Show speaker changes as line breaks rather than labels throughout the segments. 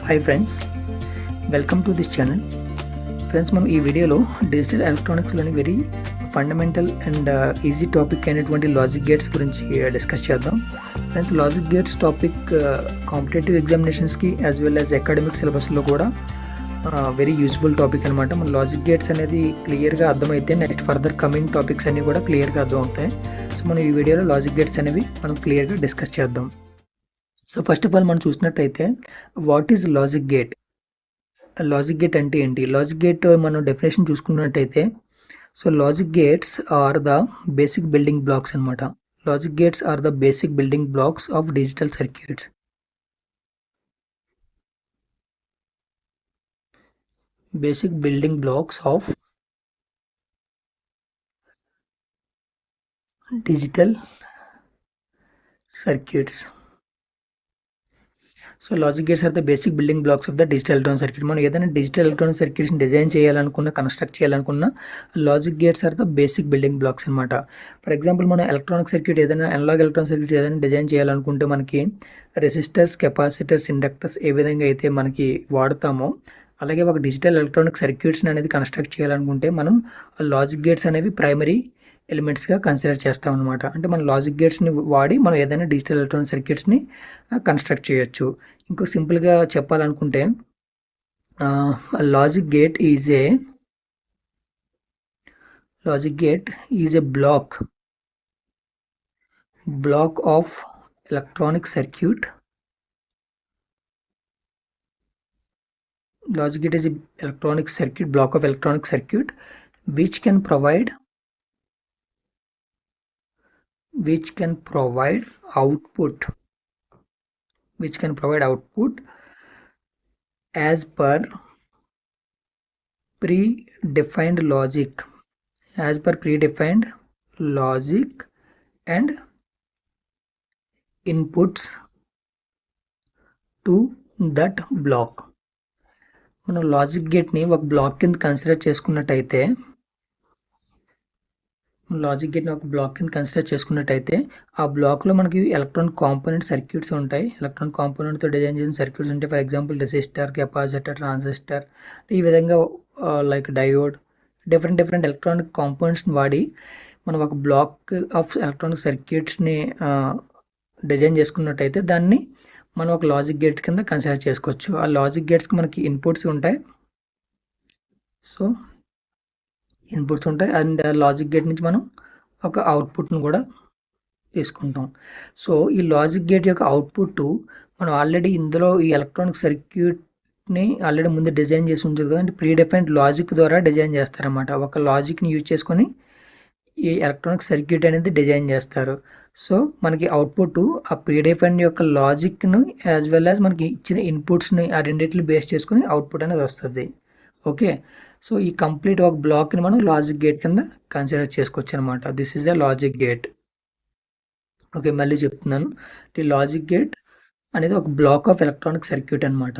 Hi friends, welcome to this channel. Friends, మనం ఈ వీడియోలో డిజిటల్ ఎలక్ట్రానిక్స్లోని very fundamental and easy topic అయినటువంటి లాజిక్ గేట్స్ గురించి డిస్కస్ చేద్దాం. Friends, logic gates topic competitive ఎగ్జామినేషన్స్కి యాజ్ వెల్ యాజ్ అకాడమిక్ సిలబస్లో కూడా వెరీ యూజ్ఫుల్ టాపిక్ అనమాట. మన లాజిక్ గేట్స్ అనేది క్లియర్గా అర్థమైతే నెక్స్ట్ ఫర్దర్ కమింగ్ టాపిక్స్ అన్నీ కూడా క్లియర్గా అర్థం అవుతాయి. సో మనం ఈ వీడియోలో లాజిక్ గేట్స్ అనేవి మనం క్లియర్గా డిస్కస్ చేద్దాం. సో ఫస్ట్ ఆఫ్ ఆల్ మనం చూసినట్టయితే what is logic gate? Logic gate అంటే ఏంటి? లాజిక్ గేట్ మనం డెఫినేషన్ చూసుకున్నట్టయితే, so logic gates are the basic building blocks అనమాట. Logic gates are the basic building blocks of digital circuits. Basic building blocks of digital circuits. So logic gates are the basic building blocks of the digital electronic circuit. మనం ఏదైనా digital electronic సర్క్యూట్స్ని design చేయాలనుకున్నా, construct చేయాలనుకున్నా, logic gates are the basic building blocks అనమాట. For example, మనం electronic circuit ఏదైనా analogue electronic circuit ఏదైనా design చేయాలనుకుంటే మనకి రెసిస్టర్స్, కెపాసిటర్స్, ఇండక్టర్స్ ఏ విధంగా అయితే మనకి వాడతామో, అలాగే ఒక డిజిటల్ ఎలక్ట్రానిక్ సర్క్యూట్స్ని అనేది కన్స్ట్రక్ట్ చేయాలనుకుంటే మనం లాజిక్ గేట్స్ అనేవి ప్రైమరీ ఎలిమెంట్స్గా కన్సిడర్ చేస్తాం అనమాట. అంటే మన లాజిక్ గేట్స్ని వాడి మనం ఏదైనా డిజిటల్ ఎలక్ట్రానిక్ సర్క్యూట్స్ని కన్స్ట్రక్ట్ చేయొచ్చు. ఇంకో సింపుల్గా చెప్పాలనుకుంటే, logic gate is a black of electronic circuit. Logic gate is a block of electronic circuit which can provide output as per predefined logic and inputs to that block. మనం logic గేట్ని ఒక black కింద consider చేసుకున్నట్టయితే ఆ బ్లాక్లో మనకి electronic component circuits ఉంటాయి. Electronic కాంపోనెంట్తో design చేసిన circuits ఉంటాయి. For example resistor, capacitor, transistor, ఈ విధంగా లైక్ డయోడ్, డిఫరెంట్ ఎలక్ట్రానిక్ కాంపోనెంట్స్ని వాడి మనం ఒక బ్లాక్ ఆఫ్ ఎలక్ట్రానిక్ సర్క్యూట్స్ని డిజైన్ చేసుకున్నట్టయితే దాన్ని మనం ఒక లాజిక్ గేట్ కింద కన్సిడర్ చేసుకోవచ్చు. ఆ లాజిక్ గేట్స్కి మనకి ఇన్పుట్స్ ఉంటాయి. అండ్ లాజిక్ గేట్ నుంచి మనం ఒక అవుట్పుట్ను కూడా తీసుకుంటాం. సో ఈ లాజిక్ గేట్ యొక్క అవుట్పుట్ మనం ఆల్రెడీ ఇందులో ఈ ఎలక్ట్రానిక్ సర్క్యూట్ని ఆల్రెడీ ముందు డిజైన్ చేసి ఉంటుంది కదా, అంటే ప్రీడిఫైన్డ్ లాజిక్ ద్వారా డిజైన్ చేస్తారన్నమాట. ఒక లాజిక్ని యూజ్ చేసుకొని ఈ ఎలక్ట్రానిక్ సర్క్యూట్ అనేది డిజైన్ చేస్తారు. సో మనకి అవుట్పుట్ ఆ ప్రీడిఫైన్డ్ యొక్క లాజిక్ను యాజ్ వెల్ యాజ్ మనకి ఇచ్చిన ఇన్పుట్స్ని ఆ రెండింటిని బేస్ చేసుకుని అవుట్పుట్ అనేది వస్తుంది. ఓకే, సో ఈ కంప్లీట్ ఒక బ్లాక్ని మనం లాజిక్ గేట్ కింద కన్సిడర్ చేసుకోవచ్చు అనమాట. This is the logic gate. Okay, మళ్ళీ చెప్తున్నాను. ఈ లాజిక్ గేట్ అనేది ఒక బ్లాక్ ఆఫ్ ఎలక్ట్రానిక్ సర్క్యూట్ అనమాట.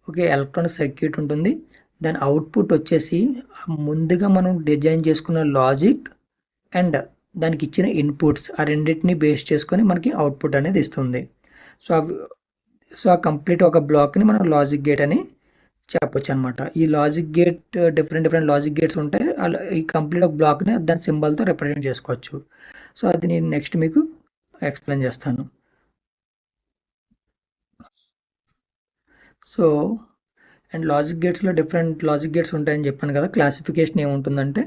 ఓకే, ఎలక్ట్రానిక్ సర్క్యూట్ ఉంటుంది. దాని అవుట్పుట్ వచ్చేసి ముందుగా మనం డిజైన్ చేసుకున్న లాజిక్ అండ్ దానికి ఇచ్చిన ఇన్పుట్స్ ఆ రెండింటిని బేస్ చేసుకొని మనకి అవుట్పుట్ అనేది ఇస్తుంది. సో ఆ కంప్లీట్ ఒక బ్లాక్ని మనం లాజిక్ గేట్ అని చెప్పొచ్చు అనమాట. ఈ logic gate different logic gates ఉంటాయి. ఈ కంప్లీట్ ఒక బ్లాక్ని దాని సింబల్తో రిప్రజెంట్ చేసుకోవచ్చు. సో అది నేను నెక్స్ట్ మీకు ఎక్స్ప్లెయిన్ చేస్తాను. సో అండ్ లాజిక్ గేట్స్లో డిఫరెంట్ లాజిక్ గేట్స్ ఉంటాయని చెప్పాను కదా. క్లాసిఫికేషన్ ఏముంటుందంటే,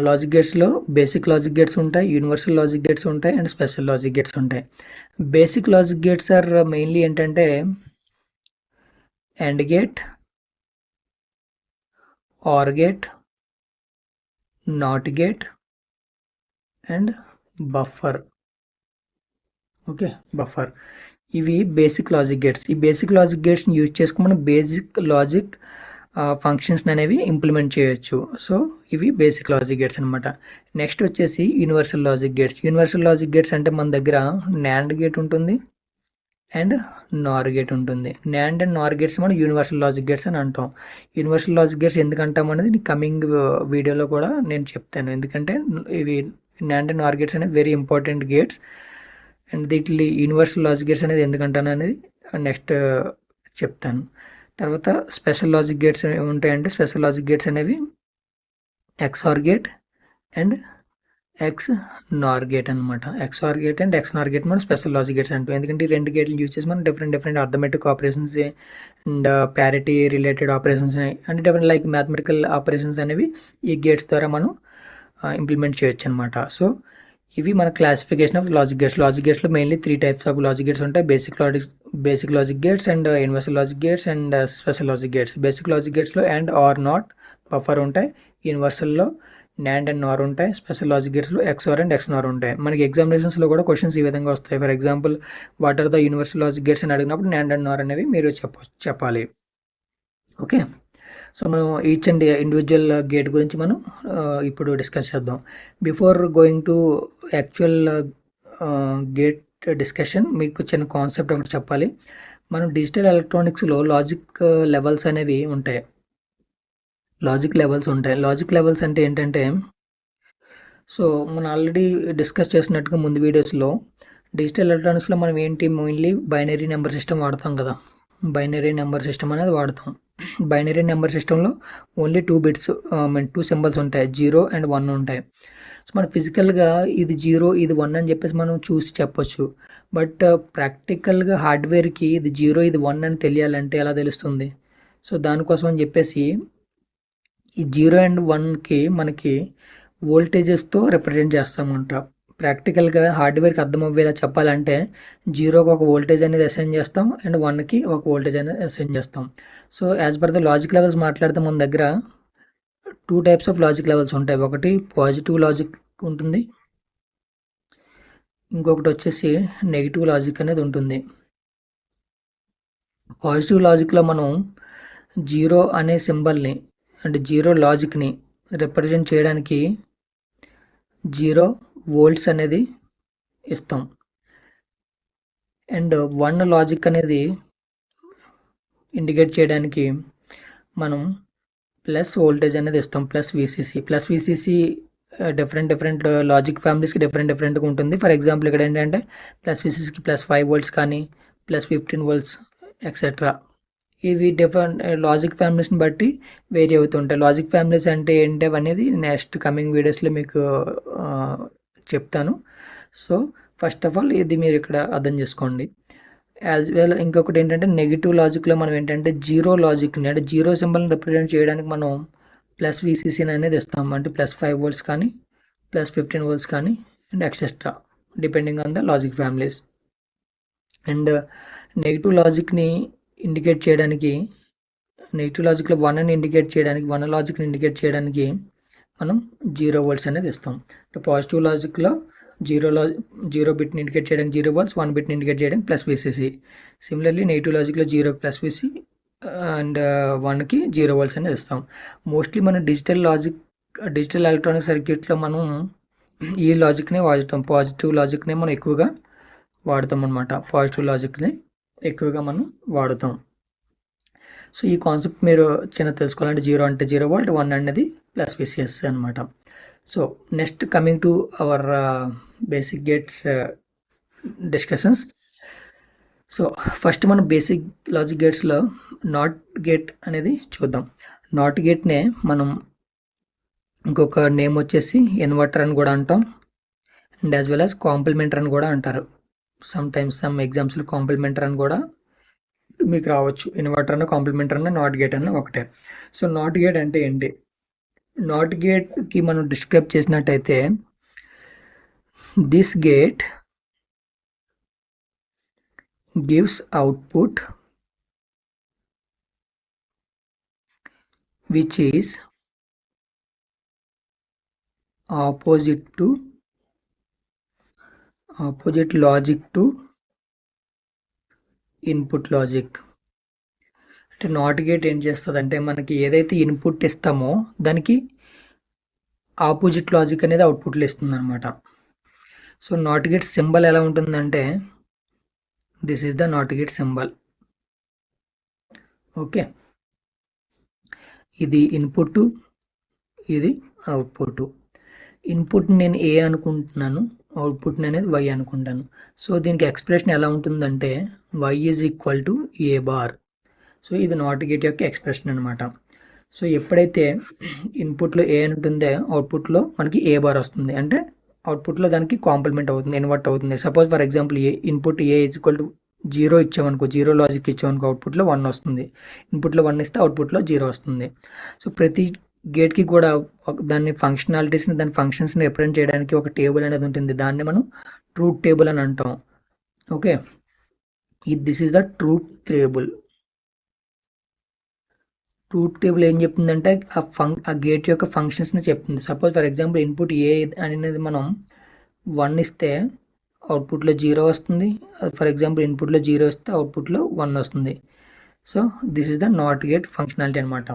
లాజిక్ గేట్స్లో బేసిక్ లాజిక్ గేట్స్ ఉంటాయి, యూనివర్సల్ లాజిక్ గేట్స్ ఉంటాయి, అండ్ స్పెషల్ లాజిక్ గేట్స్ ఉంటాయి. Basic logic gates are mainly ఏంటంటే AND gate, OR gate, NOT gate and buffer. Okay, buffer ఇవి బేసిక్ లాజిక్ గేట్స్. ఈ బేసిక్ లాజిక్ గేట్స్ని use చేసుకుని మనం basic logic functions అనేవి implement చేయొచ్చు. సో ఇవి బేసిక్ లాజిక్ గేట్స్ అనమాట. నెక్స్ట్ వచ్చేసి universal logic gates. Universal logic gates అంటే మన దగ్గర NAND గేట్ ఉంటుంది అండ్ NOR గేట్ ఉంటుంది. NAND అండ్ NOR గేట్స్ మనం యూనివర్సల్ లాజిక్ గేట్స్ అని అంటాం. యూనివర్సల్ లాజిక్ గేట్స్ ఎందుకు అంటాం అనేది కమింగ్ వీడియోలో కూడా నేను చెప్తాను. ఎందుకంటే ఇవి NAND అండ్ NOR గేట్స్ అనేవి వెరీ ఇంపార్టెంట్ గేట్స్. అండ్ దీంట్లో యూనివర్సల్ లాజిక్ గేట్స్ అనేది ఎందుకంటాను అనేది నెక్స్ట్ చెప్తాను. తర్వాత స్పెషల్ లాజిక్ గేట్స్ ఉంటాయంటే స్పెషల్ లాజిక్ గేట్స్ అనేవి XOR gate and X Nar gate అనమాట. XOR gate and XNOR gate మనం స్పెషల్ లాజిక్ గేట్స్ అంటాం. ఎందుకంటే ఈ రెండు గేట్లు యూజ్ చేసి మనం different arithmetic operations and parity related operations అంటే డిఫరెంట్ లైక్ మ్యాథమెటికల్ ఆపరేషన్స్ అనేవి ఈ గేట్స్ ద్వారా మనం ఇంప్లిమెంట్ చేయొచ్చు అనమాట. సో ఇవి మన classification of logic gates. Logic గేట్స్లో mainly 3 types of logic gates ఉంటాయి. Basic logic gates and universal logic gates and special logic gates. Basic logic గేట్స్లో అండ్ ఆర్ నాట్ బఫర్ ఉంటాయి. యూనివర్సల్లో NAND అండ్ NOR ఉంటాయి. Special logic గేట్స్లో XOR and XNOR ఉంటాయి. మనకి ఎగ్జామినేషన్స్లో కూడా క్వశ్చన్స్ ఈ విధంగా వస్తాయి. For example what are the universal logic gates అని అడిగినప్పుడు NAND అండ్ NOR అనేవి మీరు చెప్పాలి. ఓకే, సో మనం ఈచ్ అండ్ ఇండివిజువల్ గేట్ గురించి మనం ఇప్పుడు డిస్కస్ చేద్దాం. Before going to actual gate discussion మీకు చిన్న కాన్సెప్ట్ ఒకటి చెప్పాలి. మనం డిజిటల్ ఎలక్ట్రానిక్స్లో లాజిక్ లెవెల్స్ అనేవి ఉంటాయి. లాజిక్ లెవెల్స్ అంటే ఏంటంటే, సో మనం ఆల్రెడీ డిస్కస్ చేసినట్టుగా ముందు వీడియోస్లో డిజిటల్ ఎలక్ట్రానిక్స్లో మనం ఏంటి మెయిన్లీ బైనరీ నెంబర్ సిస్టమ్ వాడతాం కదా. బైనరీ నెంబర్ సిస్టమ్ అనేది వాడతాం. బైనరీ నెంబర్ సిస్టంలో ఓన్లీ 2 బిట్స్ 2 సింబల్స్ ఉంటాయి, 0 అండ్ 1 ఉంటాయి. సో మనం ఫిజికల్గా ఇది 0 ఇది 1 అని చెప్పేసి మనం చూసి చెప్పొచ్చు. బట్ ప్రాక్టికల్గా హార్డ్వేర్కి ఇది 0 ఇది 1 అని తెలియాలంటే ఎలా తెలుస్తుంది? సో దానికోసం అని చెప్పేసి ఈ 0 అండ్ 1కి మనకి వోల్టేజెస్తో రిప్రజెంట్ చేస్తామంట. ప్రాక్టికల్గా హార్డ్వేర్కి అర్థం అవ్వేలా చెప్పాలంటే 0కి ఒక వోల్టేజ్ అనేది అసైన్ చేస్తాం అండ్ 1కి ఒక వోల్టేజ్ అనేది అసైన్ చేస్తాం. So as per the logic levels మాట్లాడితే మన దగ్గర 2 టైప్స్ ఆఫ్ లాజిక్ లెవెల్స్ ఉంటాయి. ఒకటి పాజిటివ్ లాజిక్ ఉంటుంది, ఇంకొకటి వచ్చేసి నెగిటివ్ లాజిక్ అనేది ఉంటుంది. పాజిటివ్ లాజిక్లో మనం 0 అనే సింబల్ని అంటే 0 లాజిక్ని రిప్రజెంట్ చేయడానికి 0 వోల్ట్స్ అనేది ఇస్తాం. అండ్ 1 లాజిక్ అనేది ఇండికేట్ చేయడానికి మనం ప్లస్ వోల్టేజ్ అనేది ఇస్తాం, ప్లస్ విసిసి డిఫరెంట్ లాజిక్ ఫ్యామిలీస్కి డిఫరెంట్గా ఉంటుంది. ఫర్ ఎగ్జాంపుల్ ఇక్కడ ఏంటంటే ప్లస్ విసిసికి +5 వోల్ట్స్ కానీ +15 వోల్ట్స్ ఎక్సెట్రా. ఇవి డిఫరెంట్ లాజిక్ ఫ్యామిలీస్ని బట్టి వేరీ అవుతుంటాయి. లాజిక్ ఫ్యామిలీస్ అంటే ఏంటి అనేది నెక్స్ట్ కమింగ్ వీడియోస్లో మీకు చెప్తాను. సో ఫస్ట్ ఆఫ్ ఆల్ ఇది మీరు ఇక్కడ అర్థం చేసుకోండి. యాజ్ వెల్ ఇంకొకటి ఏంటంటే నెగిటివ్ లాజిక్లో మనం ఏంటంటే 0 లాజిక్ని అంటే 0 సింబల్ని రిప్రజెంట్ చేయడానికి మనం ప్లస్ విసిసిని అనేది ఇస్తాం. అంటే +5 వోల్ట్స్ కానీ +15 వోల్ట్స్ కానీ and etcetera depending on the logic families. And negative లాజిక్ని ఇండికేట్ చేయడానికి నెగిటివ్ లాజిక్లో 1 ఇండికేట్ చేయడానికి 1 లాజిక్ని ఇండికేట్ చేయడానికి మనం 0 వోల్ట్స్ అనేది ఇస్తాం. పాజిటివ్ లాజిక్లో 0 బిట్ని ఇండికేట్ చేయడానికి 0 వోల్ట్స్, 1 బిట్ని ఇండికేట్ చేయడానికి ప్లస్ విసిసి. సిమిలర్లీ నెగిటివ్ లాజిక్లో 0కి ప్లస్ విసి అండ్ 1కి 0 వోల్ట్స్ అనేది ఇస్తాం. మోస్ట్లీ మనం డిజిటల్ ఎలక్ట్రానిక్ సర్క్యూట్లో మనం ఈ లాజిక్నే వాడతాం. పాజిటివ్ లాజిక్నే మనం ఎక్కువగా వాడతాం అనమాట. పాజిటివ్ లాజిక్ని ఎక్కువగా మనం వాడుతాం. సో ఈ కాన్సెప్ట్ మీరు చిన్న తెలుసుకోవాలంటే 0 అంటే 0 వోల్ట్, 1 అనేది ప్లస్ విసిఎస్ అనమాట. So next coming to our basic gates discussions. So first మనం బేసిక్ లాజిక్ గేట్స్లో నాట్ గేట్ అనేది చూద్దాం. నాట్ గేట్నే మనం ఇంకొక నేమ్ వచ్చేసి ఇన్వర్టర్ అని కూడా అంటాం అండ్ యాజ్ వెల్ యాజ్ కాంప్లిమెంటర్ అని కూడా అంటారు. సమ్ ఎగ్జామ్స్లో కాంప్లిమెంటర్ అని కూడా మీకు రావచ్చు. ఇన్వర్టర్ అన్న కాంప్లిమెంటర్ అన్న నాట్ గేట్ అన్న ఒకటే. సో నాట్ గేట్ అంటే ఏంటి? నాట్ గేట్కి మనం డిస్క్రైబ్ చేసినట్టయితే this gate gives output which is opposite logic to input logic. అంటే నాట్ గేట్ ఏం చేస్తుంది అంటే మనకి ఏదైతే ఇన్పుట్ ఇస్తామో దానికి ఆపోజిట్ లాజిక్ అనేది అవుట్పుట్లో ఇస్తుంది అనమాట. సో నాట్ గేట్ సింబల్ ఎలా ఉంటుందంటే this is the NOT gate symbol. Okay, ఇది ఇన్పుట్, ఇది అవుట్పుట్. ఇన్పుట్ నేను ఏ అనుకుంటున్నాను, అవుట్పుట్ని అనేది వై అనుకుంటాను. సో దీనికి ఎక్స్ప్రెషన్ ఎలా ఉంటుందంటే Y is equal to A bar. So ఇది నాట్ గేట్ యొక్క ఎక్స్ప్రెషన్ అనమాట. సో ఎప్పుడైతే ఇన్పుట్లో ఏ అని ఉంటుందో అవుట్పుట్లో మనకి ఏ బార్ వస్తుంది, అంటే అవుట్పుట్లో దానికి కాంప్లిమెంట్ అవుతుంది, ఇన్వర్ట్ అవుతుంది. Suppose for example a input A is equal to 0 ఇచ్చామనుకో, 0 లాజిక్ ఇచ్చామనుకో అవుట్పుట్లో 1 వస్తుంది. ఇన్పుట్లో 1 ఇస్తే అవుట్పుట్లో 0 వస్తుంది. సో ప్రతి గేట్కి కూడా దాని ఫంక్షనాలిటీస్ని, దాని ఫంక్షన్స్ని రిప్రజెంట్ చేయడానికి ఒక టేబుల్ అనేది ఉంటుంది. దాన్ని మనం ట్రూత్ టేబుల్ అని అంటాం. Okay, this is the truth table. Truth table ఏం చెప్తుందంటే ఆ గేట్ యొక్క ఫంక్షన్స్ని చెప్తుంది. సపోజ్ ఫర్ ఎగ్జాంపుల్ ఇన్పుట్ ఏ అనేది మనం 1 ఇస్తే అవుట్పుట్లో 0 వస్తుంది. ఫర్ ఎగ్జాంపుల్ ఇన్పుట్లో 0 ఇస్తే అవుట్పుట్లో 1 వస్తుంది. So this is the NOT gate functionality అనమాట.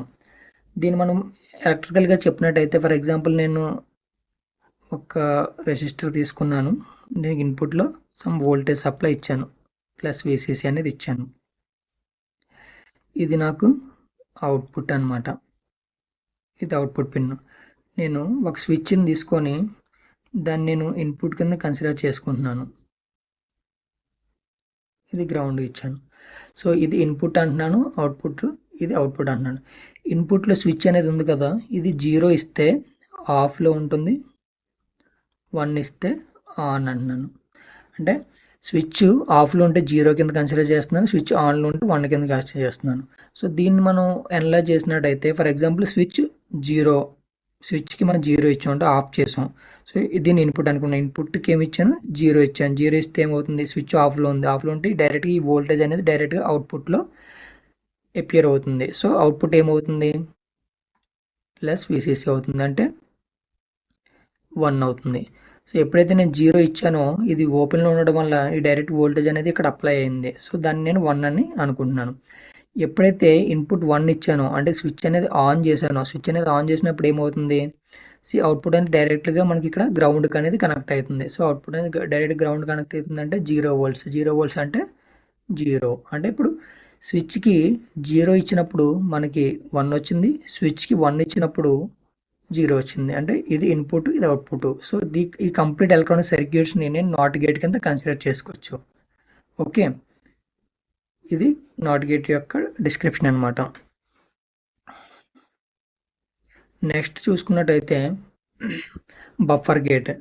దీన్ని మనం ఎలక్ట్రికల్గా చెప్పినట్టయితే ఫర్ ఎగ్జాంపుల్ నేను ఒక రెసిస్టర్ తీసుకున్నాను, దీనికి ఇన్పుట్లో సమ్ వోల్టేజ్ సప్లై ఇచ్చాను, ప్లస్ విసిసి అనేది ఇచ్చాను. ఇది నాకు అవుట్పుట్ అనమాట. ఇది అవుట్పుట్ పిన్. నేను ఒక స్విచ్ని తీసుకొని దాన్ని నేను ఇన్పుట్ కింద కన్సిడర్ చేసుకుంటున్నాను. ఇది గ్రౌండ్ ఇచ్చాను. సో ఇది ఇన్పుట్ అంటున్నాను, అవుట్పుట్ ఇది అవుట్పుట్ అంటున్నాను. ఇన్పుట్లో స్విచ్ అనేది ఉంది కదా, ఇది 0 ఇస్తే ఆఫ్లో ఉంటుంది, 1 ఇస్తే ఆన్ అంటున్నాను. అంటే స్విచ్ ఆఫ్లో ఉంటే 0 కింద కన్సిడర్ చేస్తున్నాను, స్విచ్ ఆన్లో ఉంటే 1 కింద కన్సిడర్ చేస్తున్నాను. సో దీన్ని మనం ఎనలైజ్ చేసినట్టయితే ఫర్ ఎగ్జాంపుల్ స్విచ్కి మనం 0 ఇచ్చాం అంటే ఆఫ్ చేసాం. సో దీన్ని ఇన్పుట్ అనుకున్నాను, ఇన్పుట్కి ఏమి ఇచ్చాను 0 ఇచ్చాను. 0 ఇస్తే ఏమవుతుంది, స్విచ్ ఆఫ్లో ఉంది, ఆఫ్లో ఉంటే డైరెక్ట్గా ఈ వోల్టేజ్ అనేది డైరెక్ట్గా అవుట్పుట్లో అపియర్ అవుతుంది. సో అవుట్పుట్ ఏమవుతుంది, ప్లస్ విసిసి అవుతుంది, అంటే 1 అవుతుంది. సో ఎప్పుడైతే నేను 0 ఇచ్చానో ఇది ఓపెన్లో ఉండడం వల్ల ఈ డైరెక్ట్ వోల్టేజ్ అనేది ఇక్కడ అప్లై అయింది. సో దాన్ని నేను 1 అని అనుకుంటున్నాను. ఎప్పుడైతే ఇన్పుట్ 1 ఇచ్చానో అంటే స్విచ్ అనేది ఆన్ చేశానో, స్విచ్ అనేది ఆన్ చేసినప్పుడు ఏమవుతుంది, అవుట్పుట్ అనేది డైరెక్ట్గా మనకి ఇక్కడ గ్రౌండ్కి అనేది కనెక్ట్ అవుతుంది. సో అవుట్పుట్ అనేది డైరెక్ట్ గ్రౌండ్ కనెక్ట్ అవుతుంది అంటే 0 వోల్ట్స్. 0 వోల్ట్స్ అంటే 0 అంటే ఇప్పుడు స్విచ్కి 0 ఇచ్చినప్పుడు మనకి 1 వచ్చింది, స్విచ్కి 1 ఇచ్చినప్పుడు 0 వచ్చింది. అంటే ఇది ఇన్పుట్, ఇది అవుట్పుట్. సో ఈ కంప్లీట్ ఎలక్ట్రానిక్ సర్క్యూట్స్ని నేను నాట్ గేట్ కింద కన్సిడర్ చేసుకోవచ్చు. ఓకే, ఇది నాట్ గేట్ యొక్క డిస్క్రిప్షన్ అనమాట. నెక్స్ట్ చూసుకున్నట్టయితే buffer gate.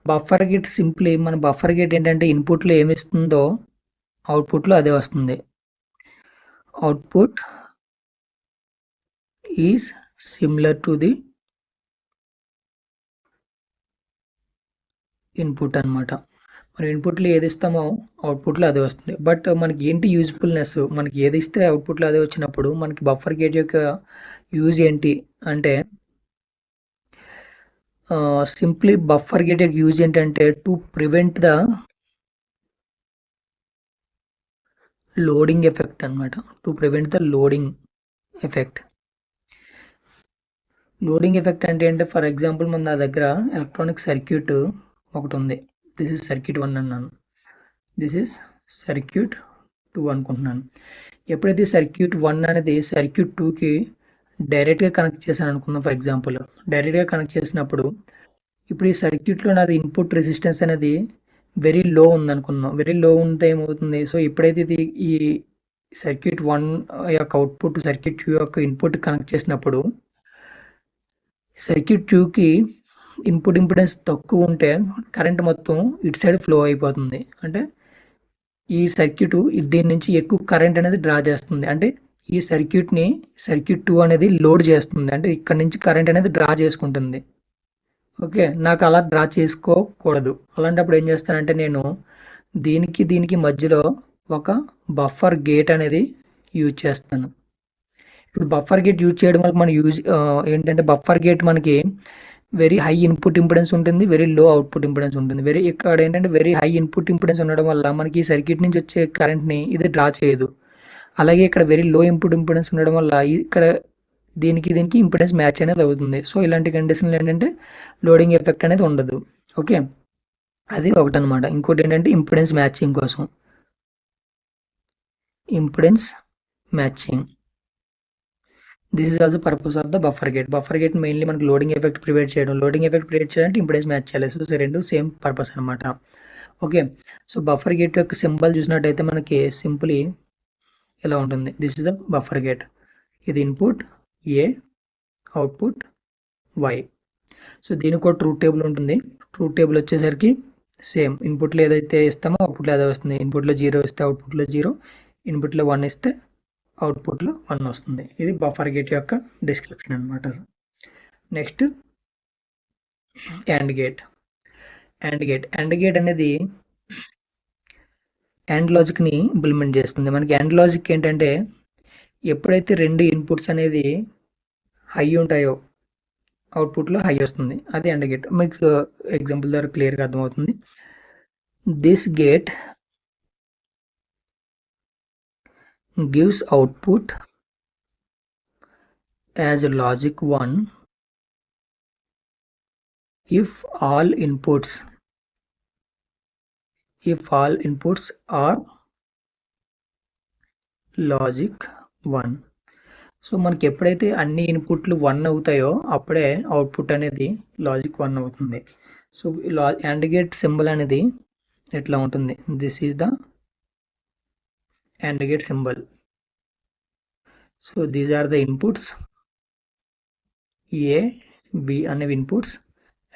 Buffer gate simply మన బఫర్ గేట్ ఏంటంటే ఇన్పుట్లో ఏమి ఇస్తుందో అవుట్పుట్లో అదే వస్తుంది. Output is similar to the input అనమాట. మనం ఇన్పుట్లో ఏది ఇస్తామో అవుట్పుట్లో అదే వస్తుంది. బట్ మనకి ఏంటి యూజ్ఫుల్నెస్, మనకి ఏది ఇస్తే అవుట్పుట్లో అదే వచ్చినప్పుడు మనకి బఫర్ గేట్ యొక్క యూజ్ ఏంటి అంటే సింప్లీ బఫర్ గేట్ యొక్క యూజ్ ఏంటంటే to prevent the loading effect అనమాట. To prevent the loading effect. Loading effect అంటే ఫర్ ఎగ్జాంపుల్ మన నా దగ్గర ఎలక్ట్రానిక్ సర్క్యూట్ ఒకటి ఉంది. దిస్ ఇస్ సర్క్యూట్ 1 అన్నాను, దిస్ ఇస్ సర్క్యూట్ 2 అనుకుంటున్నాను. ఎప్పుడైతే సర్క్యూట్ 1 అనేది సర్క్యూట్ 2కి డైరెక్ట్గా కనెక్ట్ చేశాను అనుకుందాం, ఫర్ ఎగ్జాంపుల్ డైరెక్ట్గా కనెక్ట్ చేసినప్పుడు ఇప్పుడు ఈ సర్క్యూట్లో నాది ఇన్పుట్ రెసిస్టెన్స్ అనేది వెరీ లో ఉందనుకున్నాం. వెరీ లో ఉంటే ఏమవుతుంది, సో ఎప్పుడైతే ఇది ఈ సర్క్యూట్ 1 యొక్క అవుట్పుట్ సర్క్యూట్ 2 యొక్క ఇన్పుట్ కనెక్ట్ చేసినప్పుడు సర్క్యూట్ 2కి ఇన్పుట్ ఇంపిడెన్స్ తక్కువ ఉంటే కరెంట్ మొత్తం ఇటు సైడ్ ఫ్లో అయిపోతుంది. అంటే ఈ సర్క్యూట్ దీని నుంచి ఎక్కువ కరెంట్ అనేది డ్రా చేస్తుంది. అంటే ఈ సర్క్యూట్ 2 అనేది లోడ్ చేస్తుంది, అంటే ఇక్కడ నుంచి కరెంట్ అనేది డ్రా చేసుకుంటుంది. ఓకే, నాకు అలా డ్రా చేసుకోకూడదు. అలాంటప్పుడు ఏం చేస్తానంటే నేను దీనికి మధ్యలో ఒక బఫర్ గేట్ అనేది యూజ్ చేస్తాను. ఇప్పుడు బఫర్ గేట్ యూజ్ చేయడం వల్ల మన ఏంటంటే బఫర్ గేట్ మనకి వెరీ హై ఇన్పుట్ ఇంపిడెన్స్ ఉంటుంది, వెరీ లో అవుట్పుట్ ఇంపిడెన్స్ ఉంటుంది. ఇక్కడ ఏంటంటే వెరీ హై ఇన్పుట్ ఇంపిడెన్స్ ఉండడం వల్ల మనకి ఈ సర్క్యూట్ నుంచి వచ్చే కరెంట్ని ఇది డ్రా చేయదు. అలాగే ఇక్కడ వెరీ లో ఇన్పుట్ ఇంపిడెన్స్ ఉండడం వల్ల ఇక్కడ దీనికి ఇంపిడెన్స్ మ్యాచ్ అనేది అవుతుంది. సో ఇలాంటి కండిషన్లు ఏంటంటే లోడింగ్ ఎఫెక్ట్ అనేది ఉండదు. ఓకే, అది ఒకటి అనమాట. ఇంకోటి ఏంటంటే ఇంపిడెన్స్ మ్యాచింగ్ కోసం, impedance matching. This is also purpose of the buffer gate. Buffer gate mainly మనకి లోడింగ్ ఎఫెక్ట్ ప్రివేట్ చేయడం. లోడింగ్ ఎఫెక్ట్ ప్రివేట్ చేయాలంటే ఇంపిడెన్స్ మ్యాచ్ చేయాలి. సో రెండు సేమ్ పర్పస్ అనమాట. ఓకే, సో బఫర్ గేట్ యొక్క సింబల్ చూసినట్టయితే మనకి సింపుల్లీ ఇలా ఉంటుంది. This is the buffer gate. ఇది input A, output Y. So దీనికి కూడా ట్రూత్ టేబుల్ ఉంటుంది. ట్రూత్ టేబుల్ వచ్చేసరికి సేమ్ ఇన్పుట్లో ఏదైతే ఇస్తామో అవుట్పుట్లో అదే వస్తుంది. ఇన్పుట్లో 0 ఇస్తే అవుట్పుట్లో 0, ఇన్పుట్లో 1 ఇస్తే అవుట్పుట్లో 1 వస్తుంది. ఇది బఫర్ గేట్ యొక్క డిస్క్రిప్షన్ అనమాట. Next and gate. And gate అనేది అండ్ లాజిక్ని ఇంప్లిమెంట్ చేస్తుంది. మనకి అండ్ లాజిక్ ఏంటంటే ఎప్పుడైతే రెండు ఇన్పుట్స్ అనేది హై ఉంటాయో అవుట్పుట్లో హై వస్తుంది. అది అండ్ గేట్. మీకు ఎగ్జాంపుల్ ద్వారా క్లియర్గా అర్థమవుతుంది. This gate gives output as logic 1 if all inputs are logic 1. So మనకి ఎప్పుడైతే అన్ని ఇన్పుట్లు 1 అవుతాయో అప్పుడే అవుట్పుట్ అనేది లాజిక్ 1 అవుతుంది. సో అండ్ గేట్ సింబల్ అనేది ఎట్లా ఉంటుంది. This is the AND gate symbol. So these are the inputs A, B అనేవి ఇన్పుట్స్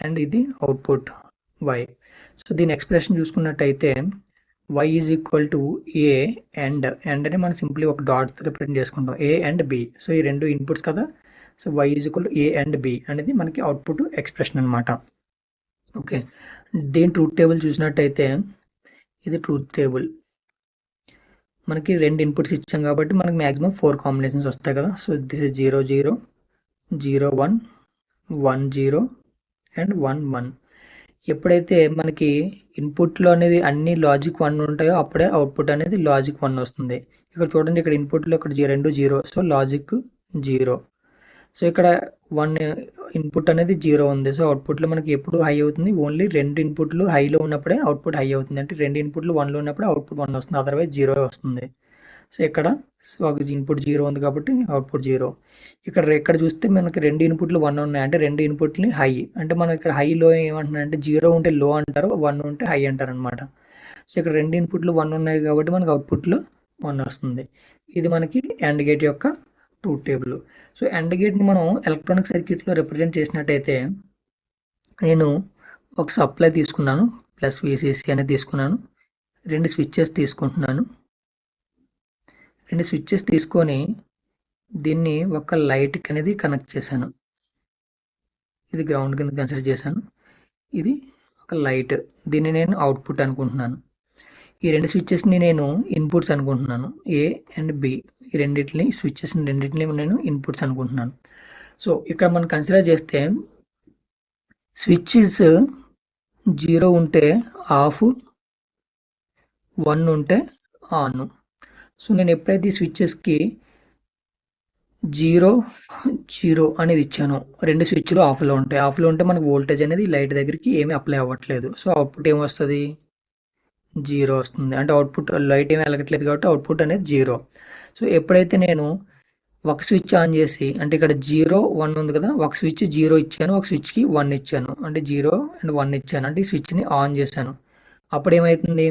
అండ్ ఇది అవుట్పుట్ Y. సో దీని ఎక్స్ప్రెషన్ చూసుకున్నట్టయితే Y is equal to A and అని మనం సింప్లీ ఒక డాట్ రిప్రజెంట్ చేసుకుంటాం. A and B. సో ఈ రెండు ఇన్పుట్స్ కదా. So Y is equal to A and B అనేది మనకి అవుట్పుట్ ఎక్స్ప్రెషన్ అనమాట. ఓకే, దీని ట్రూత్ టేబుల్ చూసినట్టయితే ఇది ట్రూత్ టేబుల్. మనకి రెండు ఇన్పుట్స్ ఇచ్చాం కాబట్టి మనకి మ్యాక్సిమం 4 కాంబినేషన్స్ వస్తాయి కదా. So this is 0 0 0 1 1 0 and 1 1. ఎప్పుడైతే మనకి ఇన్పుట్లో అనేది అన్ని లాజిక్ 1 ఉంటాయో అప్పుడే అవుట్పుట్ అనేది లాజిక్ 1 వస్తుంది. ఇక్కడ చూడండి, ఇక్కడ ఇన్పుట్లో ఇక్కడ 2 0, సో లాజిక్ 0. సో ఇక్కడ 1 ఇన్పుట్ అనేది 0 ఉంది. సో అవుట్పుట్లో మనకి ఎప్పుడు హై అవుతుంది. ఓన్లీ రెండు ఇన్పుట్లు హైలో ఉన్నప్పుడే అవుట్పుట్ హై అవుతుంది. అంటే రెండు ఇన్పుట్లు 1లో ఉన్నప్పుడే అవుట్పుట్ 1 వస్తుంది, అదర్వైజ్ 0 వస్తుంది. సో ఇక్కడ ఇన్పుట్ 0 ఉంది కాబట్టి అవుట్పుట్ 0. ఇక్కడ చూస్తే మనకి రెండు ఇన్పుట్లు 1 ఉన్నాయి, అంటే రెండు ఇన్పుట్ని హై. అంటే మనం ఇక్కడ హైలో ఏమంటున్నాం అంటే 0 ఉంటే లో అంటారు, 1 ఉంటే హై అంటారు అనమాట. సో ఇక్కడ రెండు ఇన్పుట్లు 1 ఉన్నాయి కాబట్టి మనకి అవుట్పుట్లో 1 వస్తుంది. ఇది మనకి AND గేట్ యొక్క ట్రూత్ టేబుల్. సో AND గేట్ని మనం ఎలక్ట్రానిక్ సర్క్యూట్లో రిప్రజెంట్ చేసినట్టయితే నేను ఒక సప్లై తీసుకున్నాను, ప్లస్ VCC అనేది తీసుకున్నాను, రెండు స్విచ్చెస్ తీసుకుంటున్నాను. రెండు స్విచ్చెస్ తీసుకొని దీన్ని ఒక లైట్కి అనేది కనెక్ట్ చేశాను. ఇది గ్రౌండ్ కింద కన్సిడర్ చేశాను. ఇది ఒక లైట్, దీన్ని నేను అవుట్పుట్ అనుకుంటున్నాను. ఈ రెండు స్విచ్చెస్ని నేను ఇన్పుట్స్ అనుకుంటున్నాను, A అండ్ B. ఈ రెండింటిని నేను ఇన్పుట్స్ అనుకుంటున్నాను. సో ఇక్కడ మనం కన్సిడర్ చేస్తే స్విచ్చెస్ 0 ఉంటే ఆఫ్, 1 ఉంటే ఆన్. సో నేను ఎప్పుడైతే ఈ స్విచ్చెస్కి 0 0 అనేది ఇచ్చాను, రెండు స్విచ్లు ఆఫ్లో ఉంటాయి. ఆఫ్లో ఉంటే మనకు వోల్టేజ్ అనేది లైట్ దగ్గరికి ఏమీ అప్లై అవ్వట్లేదు. సో అవుట్పుట్ ఏమొస్తుంది, 0 వస్తుంది. అంటే అవుట్పుట్ లైట్ ఏమీ వెలగట్లేదు కాబట్టి అవుట్పుట్ అనేది 0. సో ఎప్పుడైతే నేను ఒక స్విచ్ ఆన్ చేసి, అంటే ఇక్కడ 0 1 ఉంది కదా, ఒక స్విచ్ 0 ఇచ్చాను, ఒక స్విచ్కి 1 ఇచ్చాను, అంటే 0 అండ్ 1 ఇచ్చాను, అంటే ఈ స్విచ్ని ఆన్ చేశాను. అప్పుడు ఏమవుతుంది,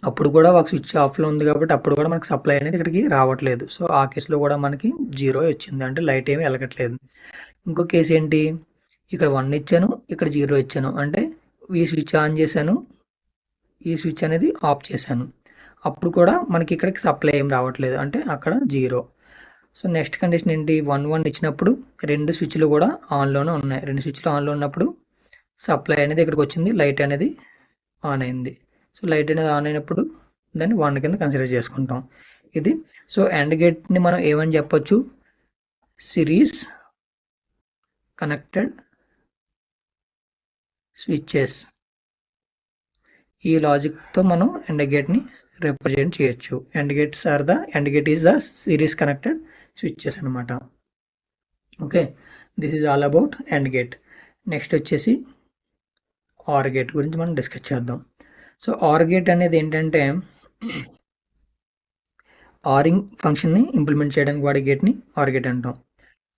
అప్పుడు కూడా ఒక స్విచ్ ఆఫ్లో ఉంది కాబట్టి అప్పుడు కూడా మనకి సప్లై అనేది ఇక్కడికి రావట్లేదు. సో ఆ కేసులో కూడా మనకి 0 వచ్చింది, అంటే లైట్ ఏమీ వెలగట్లేదు. ఇంకో కేసు ఏంటి, ఇక్కడ 1 ఇచ్చాను, ఇక్కడ 0 ఇచ్చాను, అంటే ఈ స్విచ్ ఆన్ చేశాను, ఈ స్విచ్ అనేది ఆఫ్ చేశాను, అప్పుడు కూడా మనకి ఇక్కడికి సప్లై ఏం రావట్లేదు, అంటే అక్కడ 0. సో నెక్స్ట్ కండిషన్ ఏంటి, 1 1 ఇచ్చినప్పుడు రెండు స్విచ్లు కూడా ఆన్లోనే ఉన్నాయి. రెండు స్విచ్లు ఆన్లో ఉన్నప్పుడు సప్లై అనేది ఇక్కడికి వచ్చింది, లైట్ అనేది ఆన్ అయింది. సో లైట్ అనేది ఆన్ అయినప్పుడు దాన్ని 1 కింద కన్సిడర్ చేసుకుంటాం. ఇది సో AND గేట్ని మనం ఏమని చెప్పొచ్చు, సిరీస్ కనెక్టెడ్ స్విచ్చెస్. ఈ లాజిక్తో మనం AND గేట్ని రిప్రజెంట్ చేయొచ్చు. AND gate is the series connected switches అనమాట. Okay, this is all about AND gate. Next వచ్చేసి OR గేట్ గురించి మనం డిస్కస్ చేద్దాం. సో OR గేట్ అనేది ఏంటంటే ఆరింగ్ ఫంక్షన్ని ఇంప్లిమెంట్ చేయడానికి వాడే గేట్ని ఆర్ గేట్ అంటాం.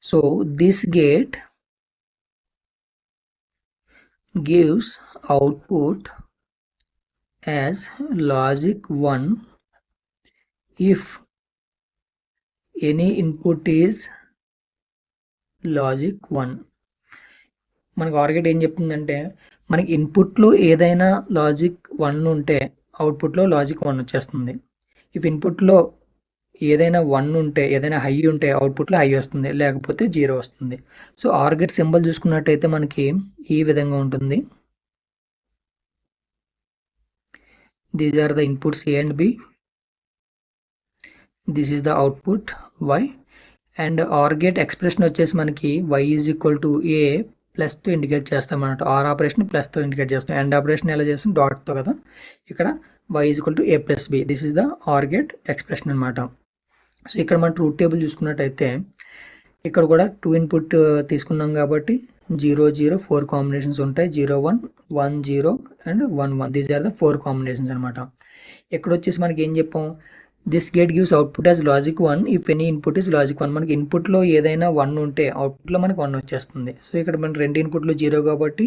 So this gate gives output as logic 1 if any input is logic 1. మనకు ఆర్ గేట్ ఏం చెప్తుందంటే మనకి ఇన్పుట్లో ఏదైనా లాజిక్ 1 ఉంటే అవుట్పుట్లో లాజిక్ 1 వచ్చేస్తుంది. ఇఫ్ ఇన్పుట్లో ఏదైనా 1 ఉంటే, ఏదైనా హై ఉంటే అవుట్పుట్లో హై వస్తుంది, లేకపోతే 0 వస్తుంది. సో ఆర్ గేట్ సింబల్ చూసుకున్నట్టయితే మనకి ఈ విధంగా ఉంటుంది. These are the inputs A and B. This is the output Y. And are gate expression వచ్చేసి మనకి y is equal to A ప్లస్తో ఇండికేట్ చేస్తాం అన్నమాట. ఆర్ ఆపరేషన్ ప్లస్తో ఇండికేట్ చేస్తాం. అండ్ ఆపరేషన్ ఎలా చేస్తాం, డాట్తో కదా. ఇక్కడ y is equal to A plus B. This is the OR gate expression అనమాట. సో ఇక్కడ మనం ట్రూత్ టేబుల్ చూసుకున్నట్టయితే ఇక్కడ కూడా 2 ఇన్పుట్ తీసుకున్నాం కాబట్టి 0 0 4 కాంబినేషన్స్ ఉంటాయి. 0 1 1 0 and 1 1. These are the 4 combinations అనమాట. ఇక్కడ వచ్చేసి మనకి ఏం చెప్పాం, this gate gives output as logic 1 if any input is logic 1. మనకి ఇన్పుట్లో ఏదైనా 1 ఉంటే అవుట్పుట్లో మనకి 1 వచ్చేస్తుంది. సో ఇక్కడ మన 2 ఇన్పుట్లు 0 కాబట్టి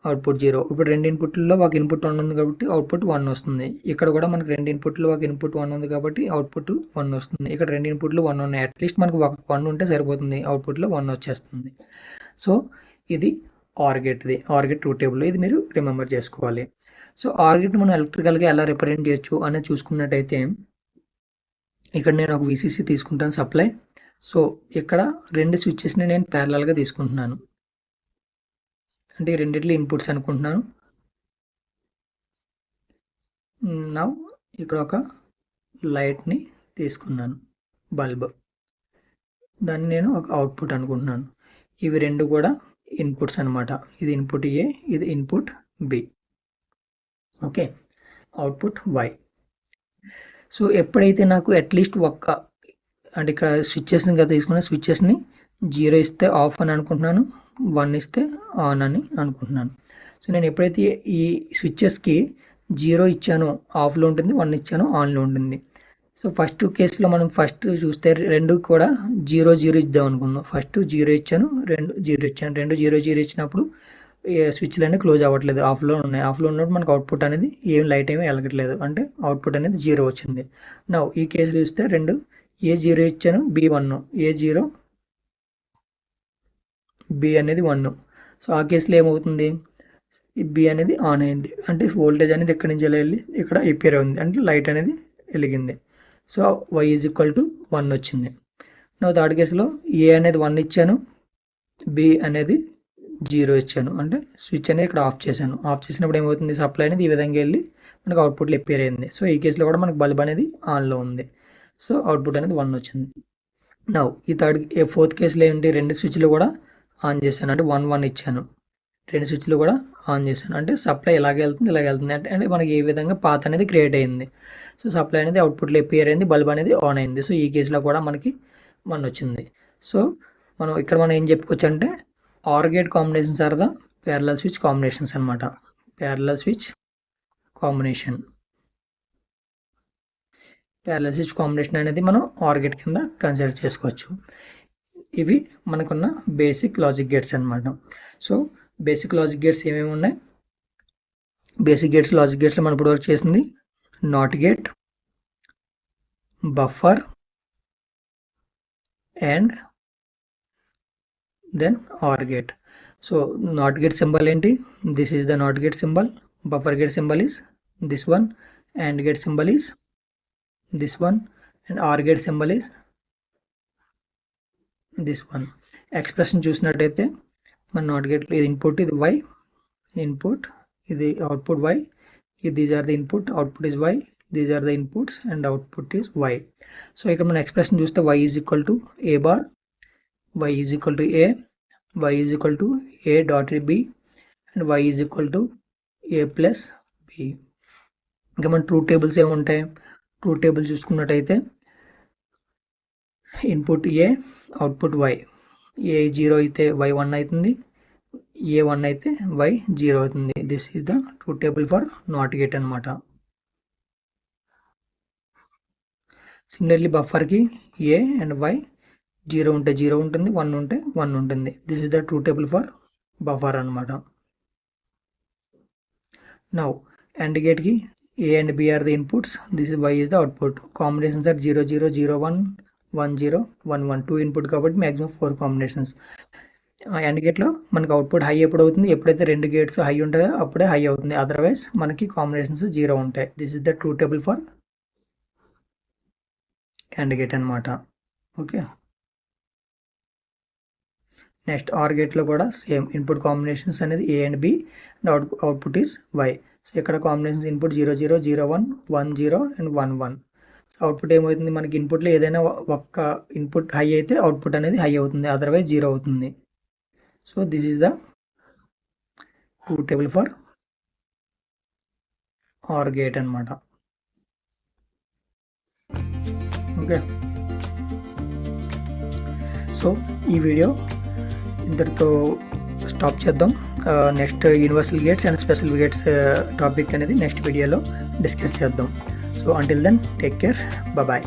అవుట్పుట్ 0. ఇప్పుడు 2 ఇన్పుట్లో ఒక ఇన్పుట్ 1 ఉంది కాబట్టి అవుట్పుట్ 1 వస్తుంది. ఇక్కడ కూడా మనకి 2 ఇన్పుట్లో ఒక ఇన్పుట్ 1 ఉంది కాబట్టి అవుట్పుట్ 1 వస్తుంది. ఇక్కడ 2 ఇన్పుట్లు 1 ఉన్నాయి. అట్లీస్ట్ మనకు ఒక 1 ఉంటే సరిపోతుంది, అవుట్పుట్లో 1 వచ్చేస్తుంది. సో ఇది ఆర్ గేట్ది, ఆర్ గేట్ ట్రూత్ టేబుల్. ఇది మీరు రిమెంబర్ చేసుకోవాలి. సో ఆర్ గేట్ మనం ఎలక్ట్రికల్గా ఎలా రిప్రజెంట్ చేయొచ్చు అనేది చూసుకున్నట్టయితే ఇక్కడ నేను ఒక విసిసి తీసుకుంటాను సప్లై. సో ఇక్కడ 2 స్విచ్చెస్ని నేను ప్యారలల్గా తీసుకుంటున్నాను, అంటే రెండిట్లో ఇన్పుట్స్ అనుకుంటున్నాను. నా ఇక్కడ ఒక లైట్ని తీసుకున్నాను, బల్బ్, దాన్ని నేను ఒక అవుట్పుట్ అనుకుంటున్నాను. ఇవి 2 కూడా ఇన్పుట్స్ అనమాట. ఇది ఇన్పుట్ ఏ, ఇది input B. Okay, output Y. So ఎప్పుడైతే నాకు అట్లీస్ట్ అంటే ఇక్కడ స్విచ్చెస్ని కదా తీసుకున్న స్విచ్చెస్ని 0 ఇస్తే ఆఫ్ అని అనుకుంటున్నాను, 1 ఇస్తే ఆన్ అని అనుకుంటున్నాను. సో నేను ఎప్పుడైతే ఈ స్విచ్చెస్కి 0 ఇచ్చానో ఆఫ్లో ఉంటుంది, 1 ఇచ్చానో ఆన్లో ఉంటుంది. సో ఫస్ట్ కేసులో మనం ఫస్ట్ చూస్తే 2 కూడా 0 0 ఇద్దాం అనుకున్నాం. ఫస్ట్ 0 ఇచ్చాను, 2 0 ఇచ్చాను. 2 0 0 ఇచ్చినప్పుడు స్విచ్లు అనేవి క్లోజ్ అవ్వట్లేదు, ఆఫ్లో ఉన్నాయి. ఆఫ్లో ఉన్నప్పుడు మనకు అవుట్పుట్ అనేది ఏం లైట్ ఏమీ వెలగట్లేదు, అంటే అవుట్పుట్ అనేది 0 వచ్చింది. నా ఈ కేసు చూస్తే 2 ఏ 0 ఇచ్చాను, బి 1, ఏ 0 బి అనేది 1. సో ఆ కేసులో ఏమవుతుంది, బి అనేది ఆన్ అయింది, అంటే వోల్టేజ్ అనేది ఎక్కడి నుంచి వెళ్ళి ఇక్కడ ఎపియర్ ఉంది, అంటే లైట్ అనేది వెలిగింది. So y is equal to 1 వచ్చింది. నా థర్డ్ కేసులో ఏ అనేది 1 ఇచ్చాను, బి అనేది 0 ఇచ్చాను, అంటే స్విచ్ అనేది ఇక్కడ ఆఫ్ చేశాను. ఆఫ్ చేసినప్పుడు ఏమవుతుంది, సప్లై అనేది ఈ విధంగా వెళ్ళి మనకు అవుట్పుట్లో ఎపియర్ అయింది. సో ఈ కేసులో కూడా మనకు బల్బ్ అనేది ఆన్లో ఉంది. సో అవుట్పుట్ అనేది 1 వచ్చింది. నా ఈ ఫోర్త్ కేసులో ఏంటి, 2 స్విచ్లు కూడా ఆన్ చేశాను, అంటే 1 1 ఇచ్చాను. 2 స్విచ్లు కూడా ఆన్ చేశాను, అంటే సప్లై ఇలాగే వెళ్తుంది, ఇలాగే వెళ్తుంది, అంటే మనకి ఏ విధంగా పాత్ అనేది క్రియేట్ అయింది. సో సప్లై అనేది అవుట్పుట్లో ఎపియర్ అయింది, బల్బ్ అనేది ఆన్ అయింది. సో ఈ కేసులో కూడా మనకి 1 వచ్చింది. సో మనం ఏం చెప్పుకోవచ్చు అంటే OR gate combinations are the parallel switch combinations అనమాట. ప్యారలల్ స్విచ్ కాంబినేషన్ అనేది మనం ఆర్ గేట్ కింద కన్సిడర్ చేసుకోవచ్చు. ఇవి మనకున్న బేసిక్ లాజిక్ గేట్స్ అనమాట. సో బేసిక్ లాజిక్ గేట్స్ ఏమేమి ఉన్నాయి, లాజిక్ గేట్స్లో మనం ఇప్పటివరకు చేసింది NOT gate, buffer AND then OR gate. So NOT gate symbol ఏంటి, this is the NOT gate symbol. Buffer gate symbol is this one, AND gate symbol is this one, and are gate symbol is this one. Expression చూసినట్టయితే మన not గేట్లో ఇది input, ఇది Y input, ఇది output Y, these are the input, output is Y, these are the inputs and output is Y. So ఇక్కడ మన expression చూస్తే Y is equal to A bar, y is equal to a, y is equal to a dot b, and y is equal to a plus b. ఇంకా మన truth tables ఏముంటాయి, truth table చూసుకున్నట్టయితే input A, output y. ఏ 0 అయితే y 1 అవుతుంది, ఏ 1 అయితే y 0 అవుతుంది. This is the truth table for NOT gate అనమాట. Similarly బఫర్కి ఏ అండ్ వై 0 ఉంటే 0 ఉంటుంది, 1 ఉంటే 1 ఉంటుంది. This is the true table for buffer అనమాట. నౌ AND గేట్కి A and B are the inputs, this is Y is the output. Combinations are 0 0 0 1 1 0 1 1. 2 input కాబట్టి maximum 4 combinations. AND గేట్లో మనకి output high ఎప్పుడు అవుతుంది, ఎప్పుడైతే 2 గేట్స్ హై ఉంటాయో అప్పుడే high అవుతుంది, అదర్వైజ్ మనకి కాంబినేషన్స్ 0 ఉంటాయి. This is the true table for AND gate అనమాట. ఓకే, నెక్స్ట్ ఆర్ గేట్లో కూడా సేమ్ ఇన్పుట్ కాంబినేషన్స్ అనేది A and B and output is Y. So ఇక్కడ combinations input 0 0 0 1 1 0 and 1 1. So output ఏమవుతుంది, మనకి ఇన్పుట్లో ఏదైనా ఒక్క ఇన్పుట్ హై అయితే అవుట్పుట్ అనేది హై అవుతుంది, అదర్వైజ్ 0 అవుతుంది. So this is the true table for OR gate అనమాట. ఓకే, సో ఈ వీడియో ఇంతటితో స్టాప్ చేద్దాం. Next universal gates and special gates topic అనేది నెక్స్ట్ వీడియోలో డిస్కస్ చేద్దాం. So until then take care, bye.